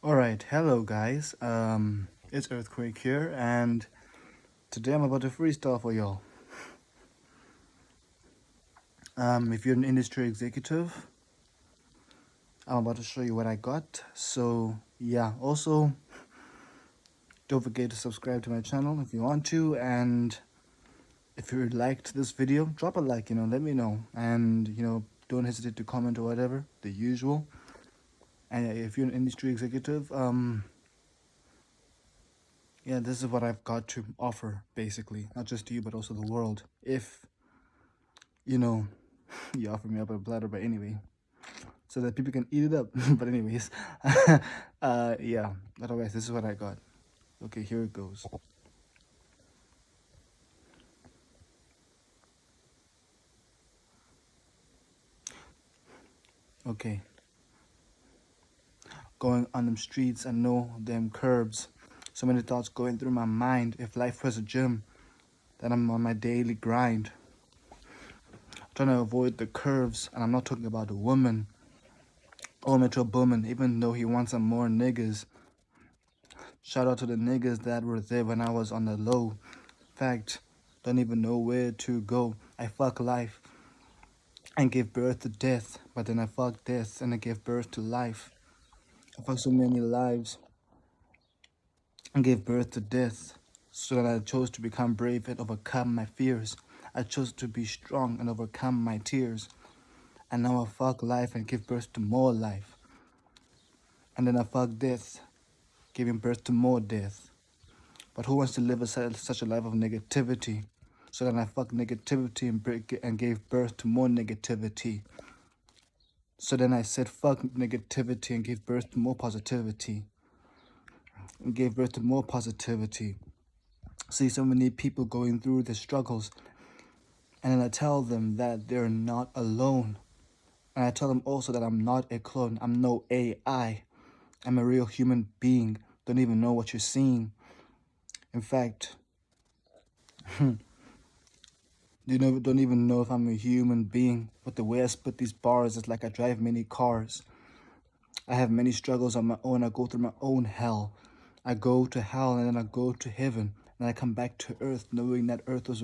All right, hello guys. It's Earthquake here, and today I'm about to freestyle for y'all. If you're an industry executive, I'm about to show you what I got. So yeah, also don't forget to subscribe to my channel if you want to, and if you liked this video, drop a like. Let me know, and don't hesitate to comment or whatever, the usual. And if you're an industry executive, yeah, this is what I've got to offer, basically, not just to you but also the world. If you know you offer me up a platter, but anyway, so that people can eat it up. But anyways, yeah. Otherwise, this is what I got. Okay, here it goes. Okay, going on them streets, I know them curbs. So many thoughts going through my mind. If life was a gym, then I'm on my daily grind, trying to avoid the curves. And I'm not talking about a woman or Metro Boomin, even though he wants some more niggas. Shout out to the niggas that were there when I was on the low. Fact, don't even know where to go. I fuck life and gave birth to death, but then I fuck death and I gave birth to life. I fucked so many lives and gave birth to death, so that I chose to become brave and overcome my fears. I chose to be strong and overcome my tears. And now I fuck life and give birth to more life. And then I fuck death, giving birth to more death. But who wants to live such a life of negativity? So then I fuck negativity and gave birth to more negativity. So then I said fuck negativity and gave birth to more positivity. And gave birth to more positivity. See so many people going through the struggles, and then I tell them that they're not alone. And I tell them also that I'm not a clone. I'm no AI. I'm a real human being. Don't even know what you're seeing. In fact, don't even know if I'm a human being. But the way I spit these bars is like I drive many cars. I have many struggles on my own. I go through my own hell. I go to hell and then I go to heaven. And I come back to earth, knowing that earth was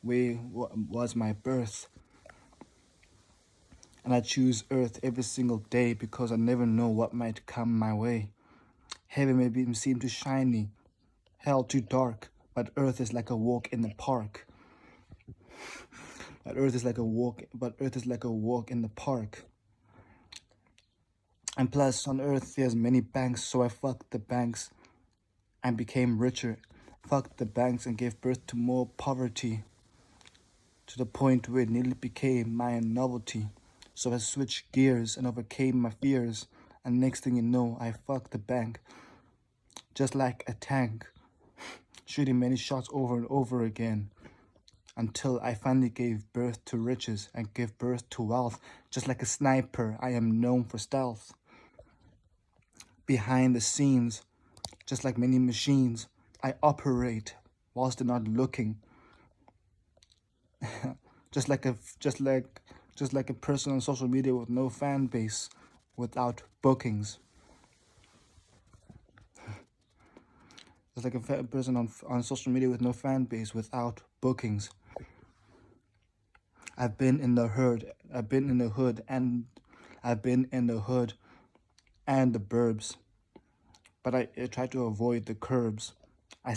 was my birth. And I choose earth every single day because I never know what might come my way. Heaven may seem too shiny, hell too dark, but earth is like a walk in the park. But earth is like a walk in the park. And plus, on earth, there's many banks, so I fucked the banks and became richer. Fucked the banks and gave birth to more poverty, to the point where it nearly became my novelty. So I switched gears and overcame my fears, and next thing you know, I fucked the bank, just like a tank, shooting many shots over and over again, until I finally gave birth to riches and gave birth to wealth. Just like a sniper, I am known for stealth. Behind the scenes, just like many machines, I operate whilst they're not looking. just like a person on social media with no fan base, without bookings. Just like a person on social media with no fan base, without bookings. I've been in the hood, and I've been in the hood and the burbs, but I try to avoid the curbs. I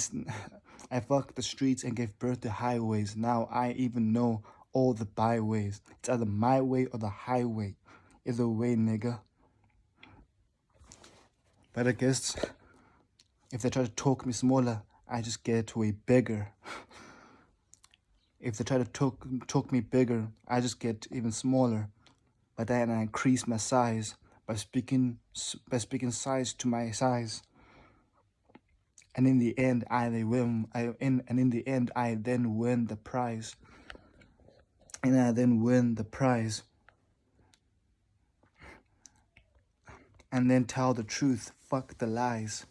fucked the streets and gave birth to highways. Now I even know all the byways. It's either my way or the highway. Either way, nigga. But I guess if they try to talk me smaller, I just get way bigger. If they try to talk me bigger, I just get even smaller. But then I increase my size by speaking size to my size. And in the end, I then win the prize. And I then win the prize. And then tell the truth, fuck the lies.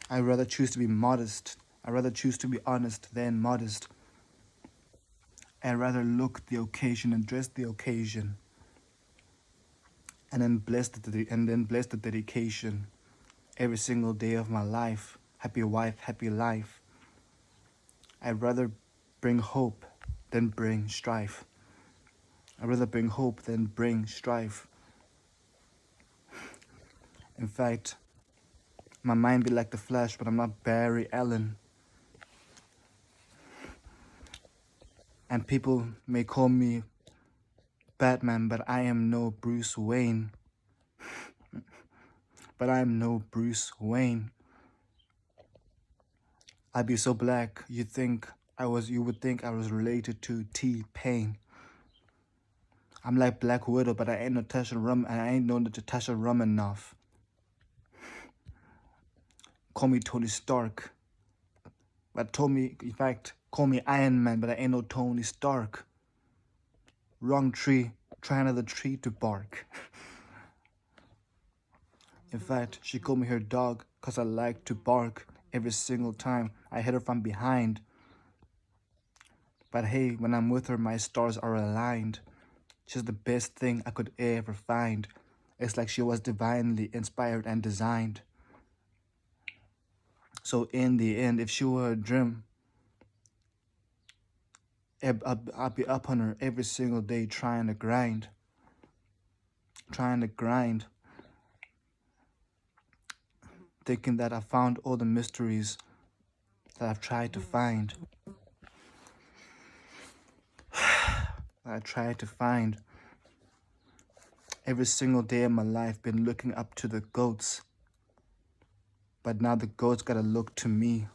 I rather choose to be modest. I rather choose to be honest than modest. I rather look the occasion and dress the occasion. and then bless the dedication every single day of my life. Happy wife, happy life. I'd rather bring hope than bring strife. I'd rather bring hope than bring strife. In fact, my mind be like the Flash, but I'm not Barry Allen. And people may call me Batman, but I am no Bruce Wayne. But I am no Bruce Wayne. I'd be so black, you would think I was related to T-Pain. I'm like Black Widow, but I ain't no Natasha Romanoff. Call me Tony Stark. Call me Iron Man, but I ain't no Tony Stark. Wrong tree, try another tree to bark. In fact, she called me her dog, cause I like to bark every single time I hit her from behind. But hey, when I'm with her, my stars are aligned. She's the best thing I could ever find. It's like she was divinely inspired and designed. So in the end, if she were a dream, I'd be up on her every single day trying to grind. Thinking that I found all the mysteries that I've tried to find. Every single day of my life, been looking up to the goats. But now the goats gotta look to me,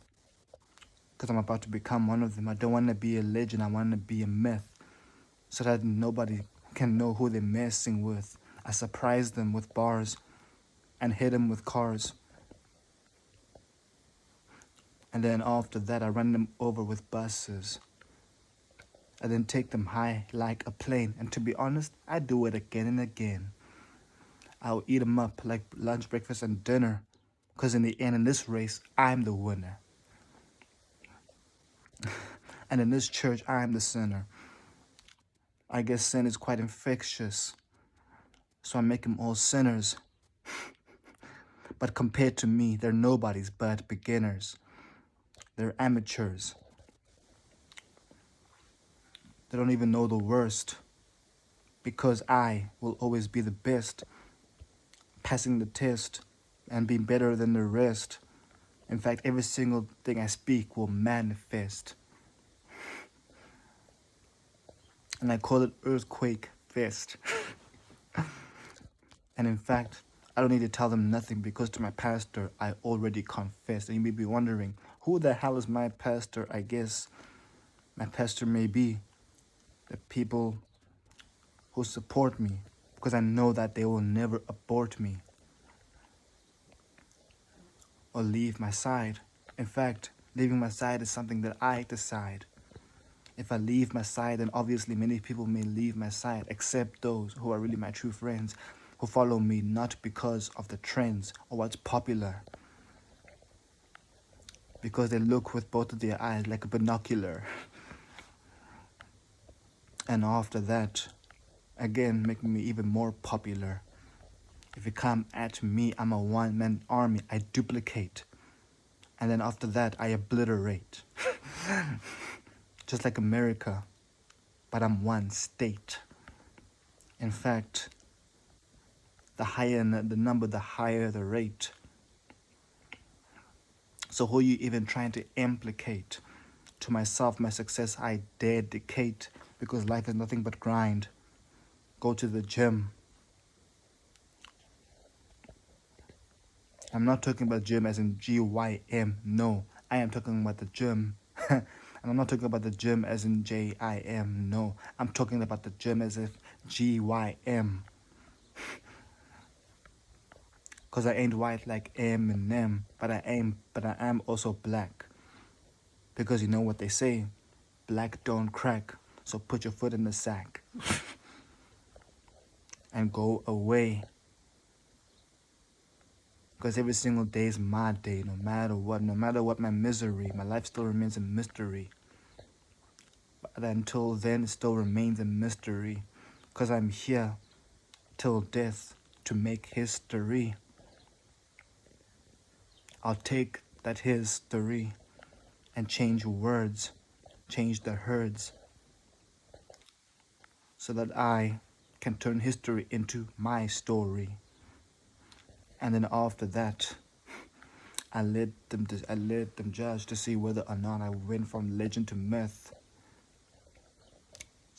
because I'm about to become one of them. I don't want to be a legend, I want to be a myth, so that nobody can know who they're messing with. I surprise them with bars and hit them with cars. And then after that, I run them over with buses. I then take them high like a plane. And to be honest, I do it again and again. I'll eat them up like lunch, breakfast, and dinner. Because in the end, in this race, I'm the winner. And in this church, I'm the sinner. I guess sin is quite infectious. So I make them all sinners. But compared to me, they're nobodies but beginners. They're amateurs. They don't even know the worst. Because I will always be the best, passing the test and being better than the rest. In fact, every single thing I speak will manifest. And I call it Earthquake Fest. And in fact, I don't need to tell them nothing, because to my pastor, I already confessed. And you may be wondering, who the hell is my pastor? I guess my pastor may be the people who support me, because I know that they will never abort me or leave my side. In fact, leaving my side is something that I decide. If I leave my side, then obviously many people may leave my side, except those who are really my true friends, who follow me not because of the trends or what's popular, because they look with both of their eyes like a binocular. And after that, again, making me even more popular. If you come at me, I'm a one-man army. I duplicate. And then after that, I obliterate. Just like America, but I'm one state. In fact, the higher the number, the higher the rate. So who are you even trying to implicate? To myself, my success, I dedicate, because life is nothing but grind. Go to the gym. I'm not talking about gym as in G-Y-M. No, I am talking about the gym. And I'm not talking about the gym as in J-I-M. No, I'm talking about the gym as if G-Y-M. Because I ain't white like Eminem, but I am also black. Because you know what they say, black don't crack. So put your foot in the sack and go away. Because every single day is my day, no matter what my misery, my life still remains a mystery. But until then, it still remains a mystery. Because I'm here till death. to make history. I'll take that history and change words, change the herds, so that I can turn history into my story. And then after that, I let them judge to see whether or not I went from legend to myth.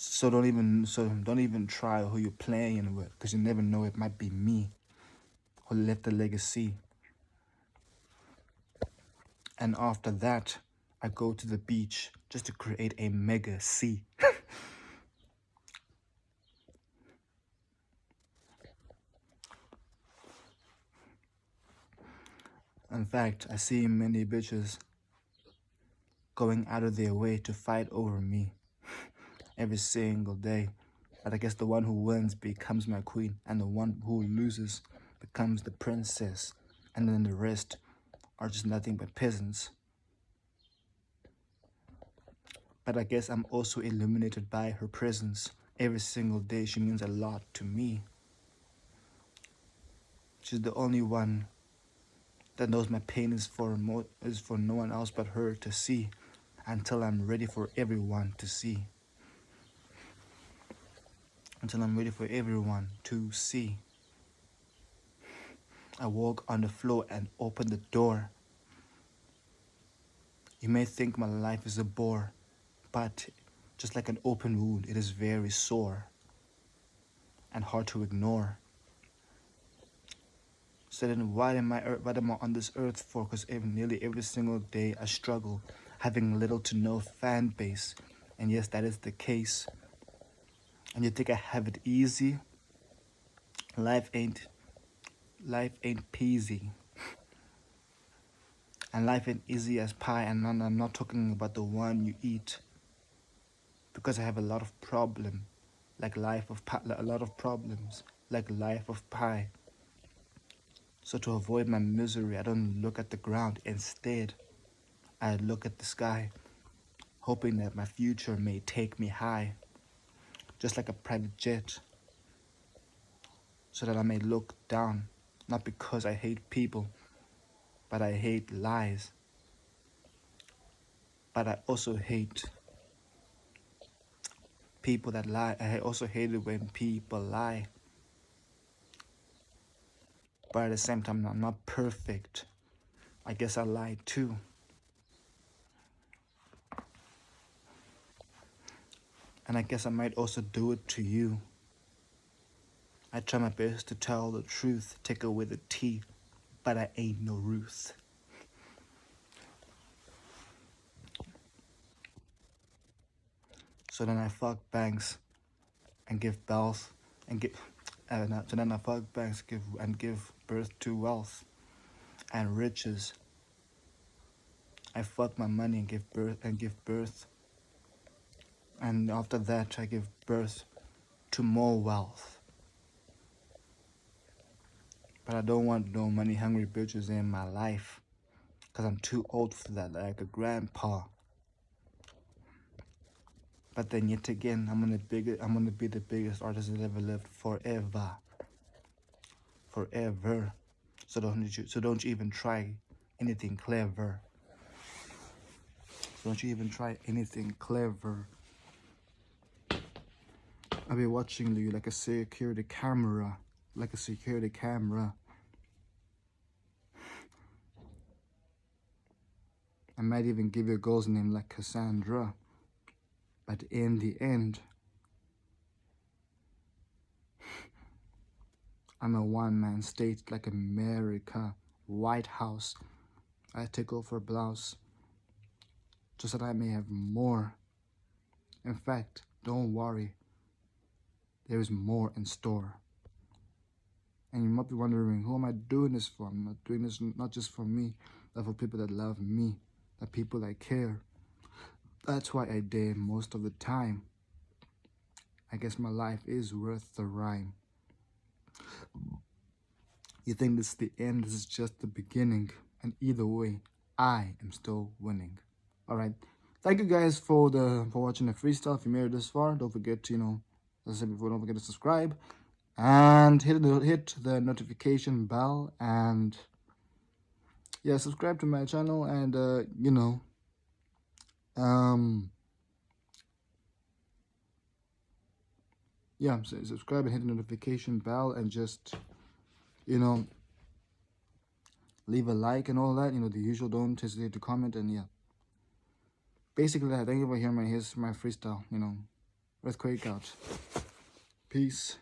So don't even try who you're playing with, because you never know, it might be me who left the legacy. And after that, I go to the beach just to create a mega sea. In fact, I see many bitches going out of their way to fight over me every single day. But I guess the one who wins becomes my queen, and the one who loses becomes the princess, and then the rest are just nothing but peasants. But I guess I'm also illuminated by her presence. Every single day she means a lot to me. She's the only one that knows my pain is for no one else but her to see, until I'm ready for everyone to see. Until I'm ready for everyone to see. I walk on the floor and open the door. You may think my life is a bore, but just like an open wound, it is very sore and hard to ignore. So then what am I on this earth for? Because nearly every single day I struggle, having little to no fan base. And yes, that is the case. And you think I have it easy? Life ain't peasy. And life ain't easy as pie, and I'm not talking about the one you eat. Because I have a lot of problem, like a lot of problems, like life of pie. So to avoid my misery, I don't look at the ground. Instead, I look at the sky, hoping that my future may take me high, just like a private jet, so that I may look down, not because I hate people, but I hate lies. But I also hate people that lie. I also hate it when people lie. But at the same time, I'm not perfect. I guess I lied too. And I guess I might also do it to you. I try my best to tell the truth, take away the teeth, but I ain't no Ruth. So then I fuck banks and give wealth and give. So then I fuck banks give birth to wealth and riches. I fuck my money and give birth. And after that, I give birth to more wealth. But I don't want no money hungry bitches in my life, because I'm too old for that, like a grandpa. But then yet again, I'm gonna be the biggest artist that ever lived forever. Forever. So don't you even try anything clever. Don't you even try anything clever. I'll be watching you like a security camera. Like a security camera. I might even give you a girl's name like Cassandra. But in the end, I'm a one-man state like America. White House. I take off her blouse just that I may have more. In fact, don't worry. There is more in store. And you might be wondering, who am I doing this for? I'm not doing this not just for me, but for people that love me, the people that care. That's why I dare most of the time. I guess my life is worth the rhyme. You think this is the end, this is just the beginning. And either way, I am still winning. Alright. Thank you guys for watching the freestyle. If you made it this far, don't forget to, as I said before, don't forget to subscribe. and hit the notification bell, and yeah, subscribe to my channel, and you know, yeah, so subscribe and hit the notification bell, and just, you know, leave a like and all that, you know, the usual. Don't hesitate to comment. And yeah, basically that. Thank you for hearing my freestyle, you know, earthquake out. Peace.